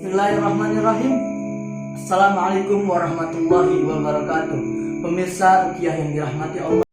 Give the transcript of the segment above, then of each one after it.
Bismillahirrahmanirrahim. Assalamualaikum warahmatullahi wabarakatuh. Pemirsa ruqyah yang dirahmati Allah.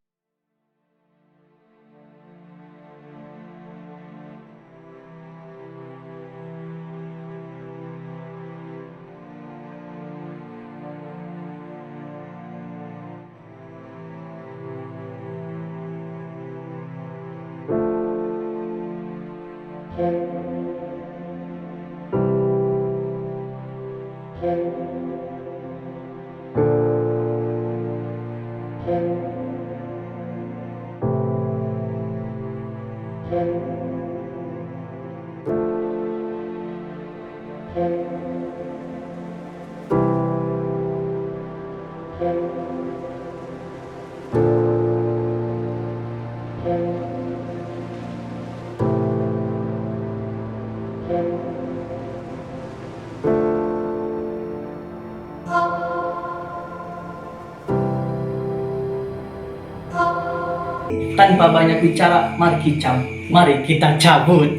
Tanpa banyak bicara, mari kita cabut.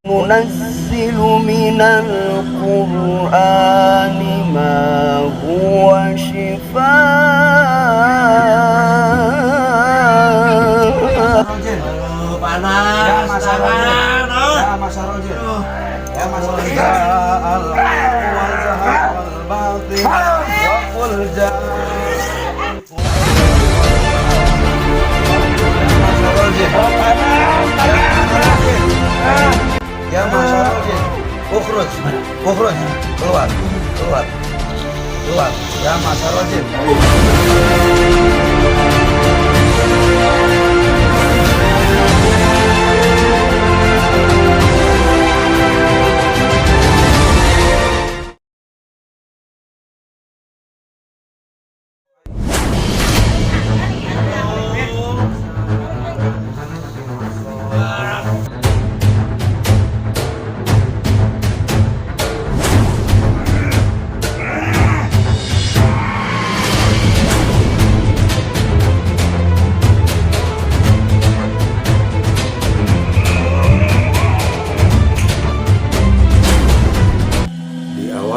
Munazzilu minal Qur'ani ma huwa shifaa. Panas. Ya Mas Arojin. Ya Mas Arojin, ukhruj, keluar. Ya Mas Arojin.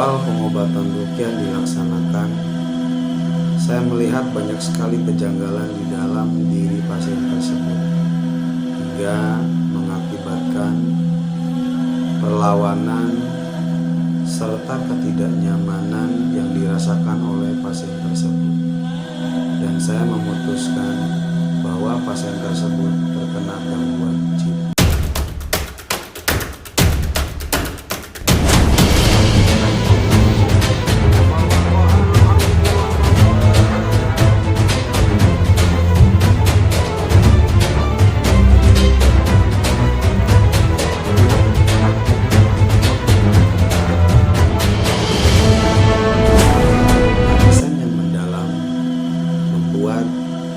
Pengobatan ruqyah dilaksanakan, saya melihat banyak sekali kejanggalan di dalam diri pasien tersebut hingga mengakibatkan perlawanan serta ketidaknyamanan yang dirasakan oleh pasien tersebut. Dan saya memutuskan bahwa pasien tersebut terkena gangguan jin.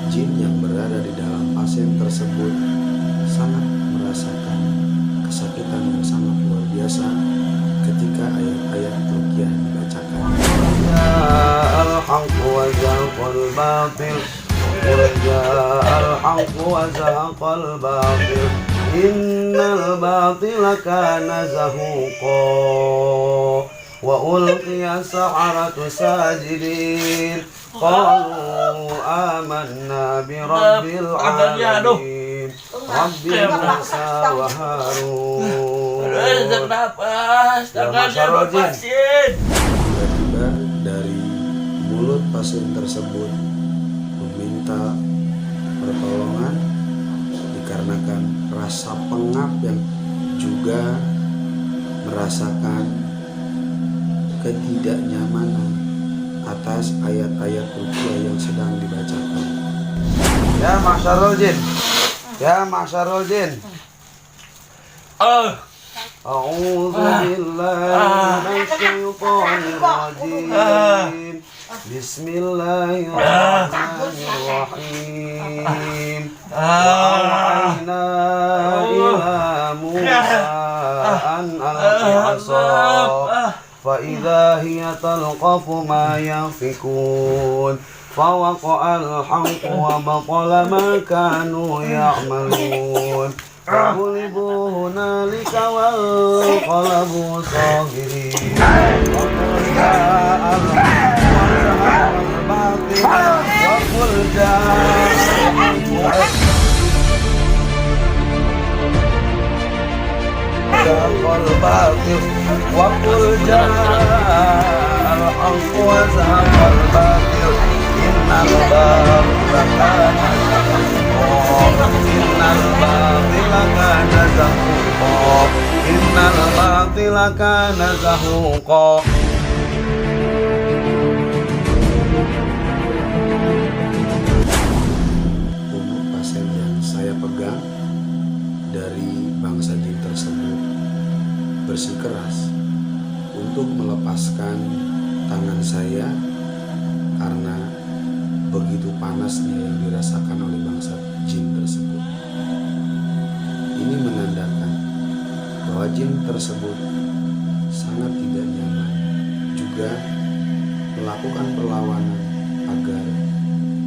Jin yang berada di dalam pasien tersebut sangat merasakan kesakitan yang sangat luar biasa ketika ayat-ayat ruqyah dibacakan. Al-haq wa zaqal batil, al-haq wa zaqal batil, innal batila kana zahuqa, wa ulqiya sa'aratu sajidin. Qalu amanna bi rabbil alamin Rabbil Musa wa Harun. Tiba-tiba dari mulut pasien tersebut meminta pertolongan dikarenakan rasa pengap yang juga merasakan ketidaknyamanan atas ayat-ayat ruqyah yang sedang dibacakan. Ya Mas Arojin. A'udzu billahi minasy syaithanir rajim. Bismillahirrahmanirrahim. Wa'awhayna ila Musa an alqi 'asha فإذا هي تلقف ما يأفكون فوقع الحق وبطل ما كانوا يعملون فغلبوا هنالك وانقلبوا صاغرين. zahaqal batil wa qul ja'al haqqu wa zahaqal batil innal batila kana zahuqa innal batila kana zahuqa innal batila kana zahuqa. Untuk pasien yang saya pegang dari bangsa jin tersebut bersikeras untuk melepaskan tangan saya karena begitu panasnya yang dirasakan oleh bangsa jin tersebut. Ini menandakan bahwa jin tersebut sangat tidak nyaman, juga melakukan perlawanan agar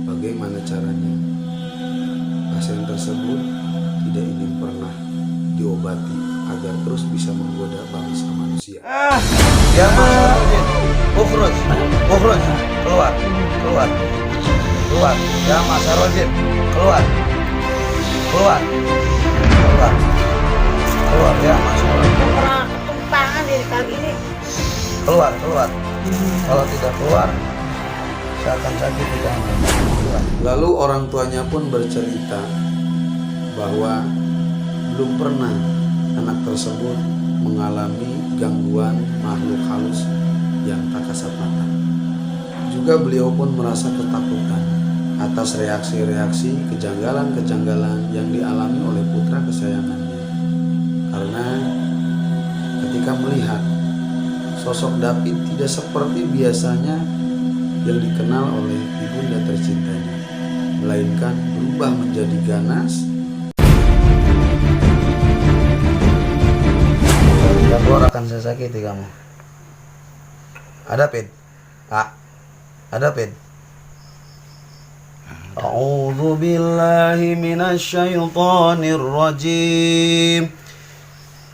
bagaimana caranya pasien tersebut tidak ingin pernah diobati agar terus bisa menggoda bangsa manusia. Ya masalah jin, ukhruj, keluar, ya masalah jin, keluar, ya masalah. Pernah ketumpangan dari kali ini. Keluar. Kalau tidak keluar, saya akan sakit di tangan. Lalu orang tuanya pun bercerita bahwa belum pernah anak tersebut mengalami gangguan makhluk halus yang tak kasat mata. Juga beliau pun merasa ketakutan atas reaksi-reaksi kejanggalan-kejanggalan yang dialami oleh putra kesayangannya. Karena ketika melihat sosok David tidak seperti biasanya yang dikenal oleh ibunda tercintanya, melainkan berubah menjadi ganas. Yang keluar akan saya sakiti kamu. Hadapin, hadapin. A'udzu billahi minasyaitonir rajim.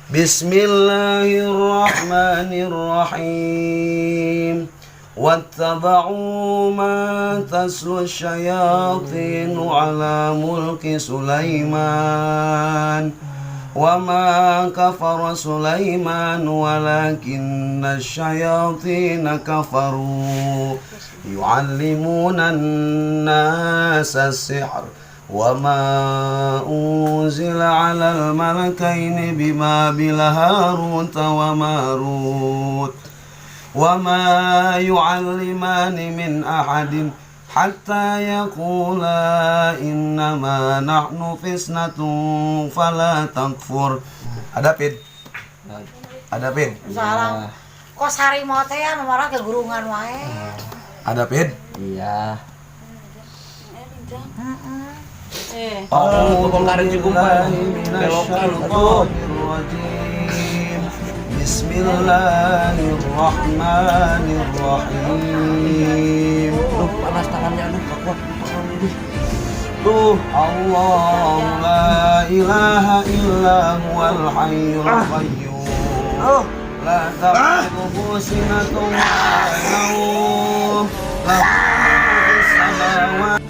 Bismillahirrahmanirrahim. Wattaba'u ma taslu syayatin ala mulki Sulaiman wa ma kafara Sulaiman walakinna syayatin kafaru yu'allimuna an-nasa as-sihr wa ma unzila 'alal malakaini bibabil Harut wa Marut wa ma yu'allimani min ahadin hatta yaqula innama nahnu fitnatun fala takfur. Hadapin. Salam. Kok sari mau teh ya nomor ke gurungan wae. Hadapin. Iya. Bongkarin si kumpul. Belokan tuh. Bismillahirrahmanirrahim. Aduh, panas tangannya, aduh, gak kuat. Allahu la ilaha illa huwal hayyul qayyum. La ta'khudhuhu sinatun wa la nawm. Lahu ma fis samawati.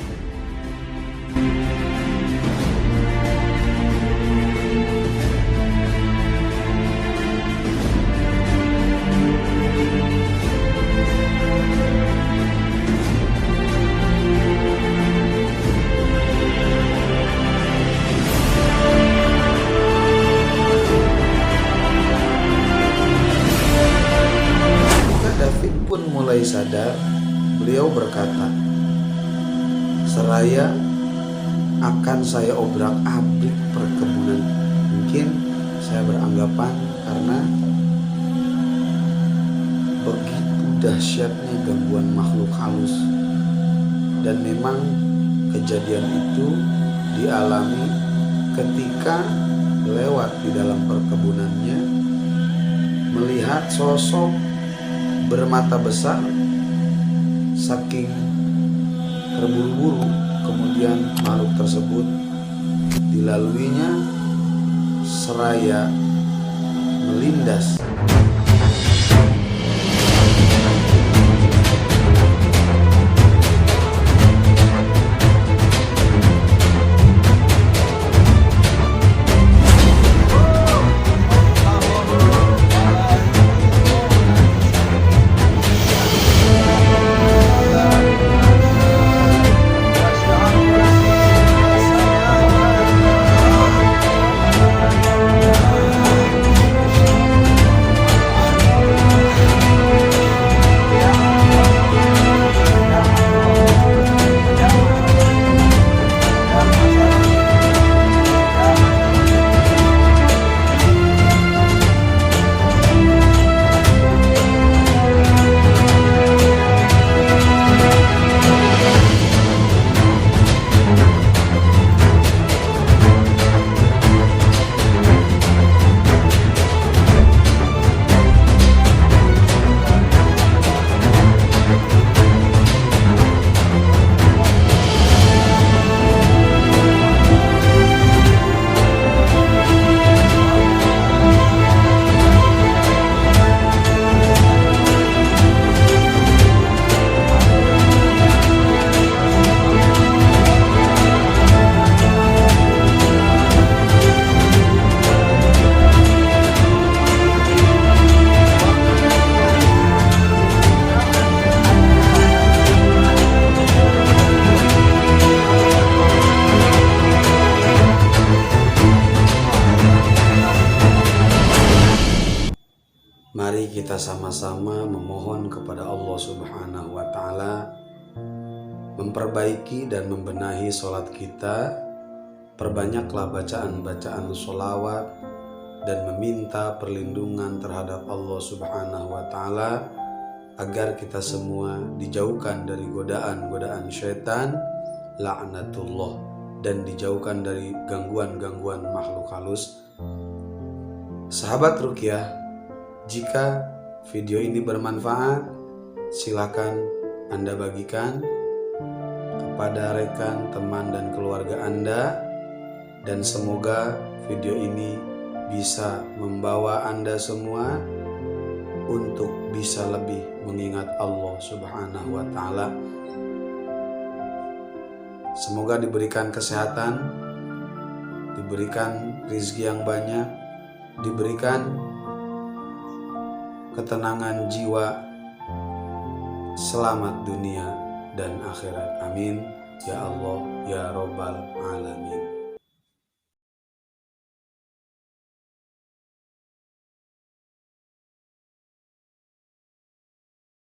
David pun mulai sadar. Beliau berkata, seraya akan saya obrak-abrik perkebunan. Mungkin saya beranggapan karena begitu dahsyatnya gangguan makhluk halus. Dan memang kejadian itu dialami ketika lewat di dalam perkebunannya, melihat sosok bermata besar, saking terburu-buru kemudian makhluk tersebut dilaluinya seraya melindas. kita sama-sama memohon kepada Allah Subhanahu wa Ta'ala memperbaiki dan membenahi sholat kita. Perbanyaklah bacaan-bacaan sholawat dan meminta perlindungan terhadap Allah Subhanahu wa Ta'ala agar kita semua dijauhkan dari godaan-godaan syaitan, laknatullah, dan dijauhkan dari gangguan-gangguan makhluk halus. Sahabat Ruqyah, jika video ini bermanfaat, silakan Anda bagikan kepada rekan, teman, dan keluarga Anda, dan semoga video ini bisa membawa Anda semua untuk bisa lebih mengingat Allah Subhanahu wa Ta'ala. Semoga diberikan kesehatan, diberikan rizki yang banyak, diberikan ketenangan jiwa, selamat dunia dan akhirat. Amin ya Allah ya Rabbal Alamin.